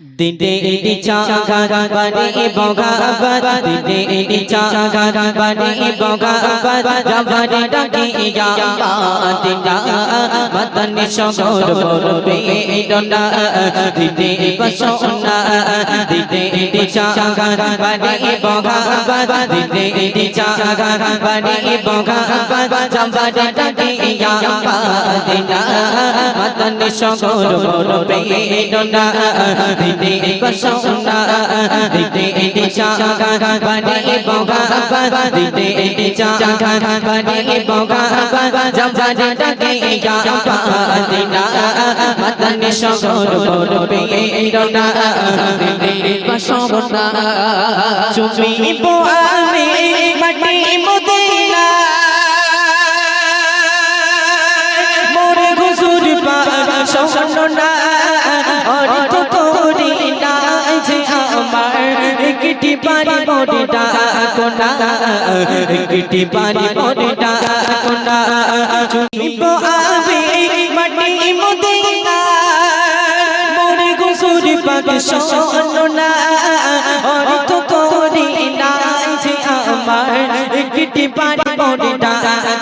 Dinde di chaga bani boga dinde di chaga bani boga javani daki ya dinda matan shogor borbe donna dinde pasona dinde di chaga bani boga dinde di chaga bani boga javani daki ya dinda matan shogor borbe donna dinde pasona dinde di chaga bani boga dinde di chaga bani boga javani daki ya dinda matan shogor borbe donna dinde pasona chumi bo ami mati modina more gusur pa shogonna kitty पानी मोटा कोना kitty पानी मोटा कोना चुमी बो आवे मटी मुदीना मोरे गुसुर पाक सोना और तो कोरीना जे अमर किटी पानी मोटा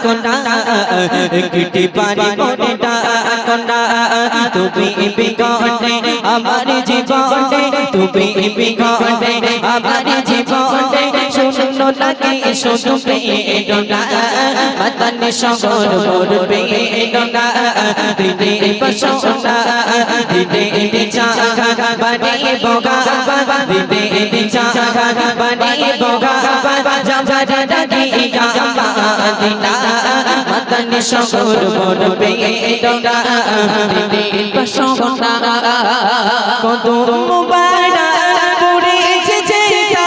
कोना किटी पानी मोटा कोना তুমি বিগনে আমার জীবনে তুমি বিগনে আমার জীবনে শুনো লাগে শুনো বেদনা মতন শহর করবে বেদনা দিনে বসনা দিনে চাকা বানি বগা দিনে চাকা বানি বগা জামরা ডাকি গামা দিনা মতন শহর করবে বেদনা দিনে বসনা কদম মুবারক পড়েছে যেটা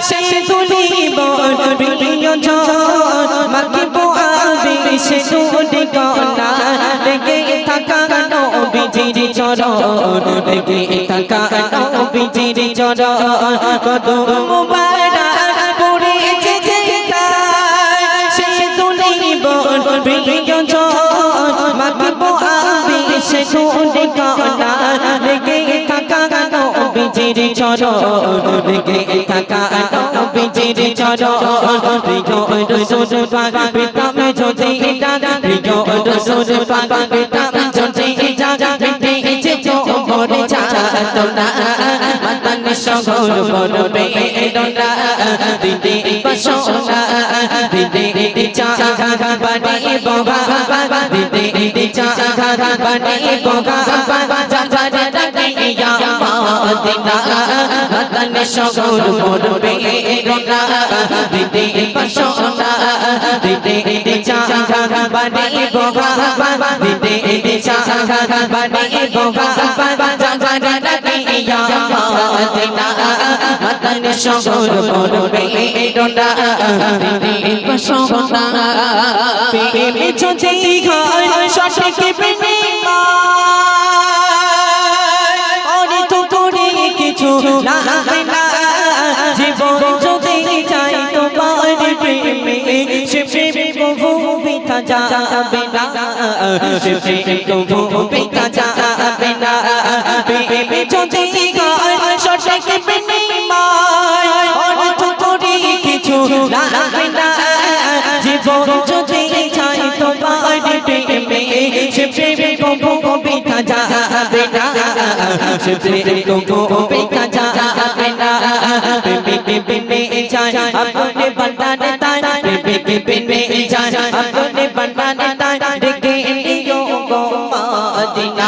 সেই তুলিব প্রিয়জন মাগিব আমি সে দুটি কণা লেগে থাকা নবীজির চরণ লেগে থাকা নবীজির চরণ কদম মুবারক পড়েছে যেটা সেই তুলিব প্রিয়জন মাগিব আমি সে দুটি কণা লেগে থাকা নবীজির চরণ লেগে থাকা নবীজির চরণ প্রিয় রাসূল পাক পিতাম যদি ডাক প্রিয় রাসূল পাক পিতাম যদি ডাক মিটে যে মরে যাত না মতন শহর করবে দোনা দিনে বসনা দিনে চাকা বানি বগা দিনে চাকা বানি বগা জাফর ডাকি ইয়া মদিনা মতন শহর করবে দোনা দিনে বসনা দিনে চাকা বানি বগা দিনে চাকা বানি বগা জাফর ডাকি ইয়া মদিনা মতন শহর করবে দোনা দিনে বসনা প্রেমে যদি হয় সঠিক বিনিময় অনিত করে কিছু লাগবে না জীবন যদি চাই তোমার প্রেমে সে প্রেম কবু বৃথা যাবে না সে প্রেম কবু বৃথা যাবে না প্রেমে যদি হয় সঠিক বিনিময় অনিত করে কিছু লাগবে না জীবন যদি চাই তোমার প্রেমে সে প্রেম কবু বৃথা যাবে না সে প্রেম কবু বৃথা যাবে না প্রেমে বিনে চাই আপনে বন্দানে তাই প্রেমে বিনে চাই আপনে বন্দানে তাই দেখে নিও গো মদিনা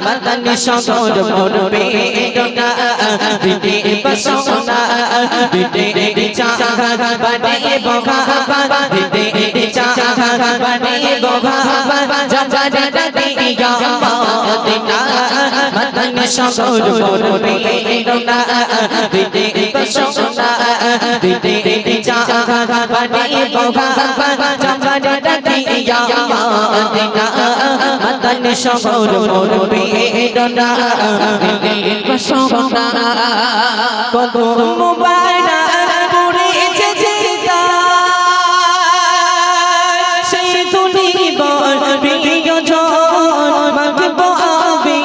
মতন শহর করবে দোনা দিনে বসনা দিনে চাকা বানি বগা দিনে চাকা বানি বগা জাফর ডাকি ইয়া মদিনা মতন শহর করবে দোনা দিনে বসনা দিনে চাকা বানি বগা জাফর ডাকি ইয়া মদিনা মতন শহর করবে দোনা দিনে বসনা কদম মুবারক পড়েছে যেটা সেই তুলিব প্রিয়জন মাগিব আমি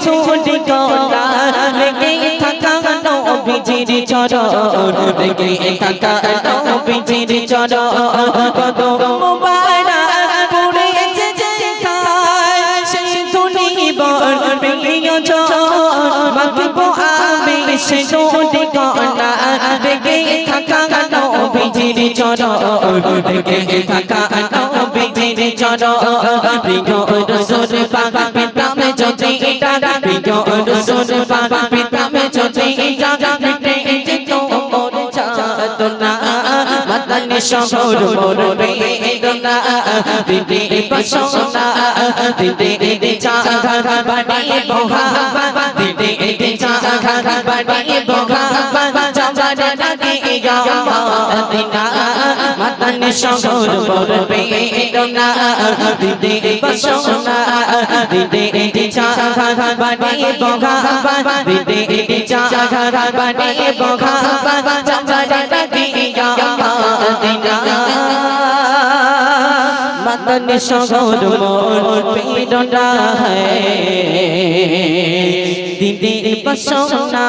ছুটি কলা লেগে থাকা নবীজির চরণ লেগে থাকা নবীজির চরণ কত মোবারক পড়েছে যেখানে সেই ধুলি বর প্রিয়জন মাগবো আমি সে ছুটি কলা লেগে থাকা নবীজির চরণ লেগে থাকা নবীজির চরণ প্রিয় রাসূল পাক পেতাম যদি এটা প্রিয় রাসূল পাক পেতাম যদি এটা মিটে যেত মোর যাতনা মাতানে শহর মোর বেদনা দিদি বাসনা দিদি চাঘা বাড়ি বহাবা দিদি চাঘা বাড়ি বহাবা চাচার লাগে মদিনা মাতানে শহর মোর বেদনা দিদি বাসনা দিদি চাঘা বাড়ি বহাবা দিদি চাঘা বাড়ি বহাবা চাচার লাগে মদিনা মাতানে শহর মোর বেদনা দিদি বাসনা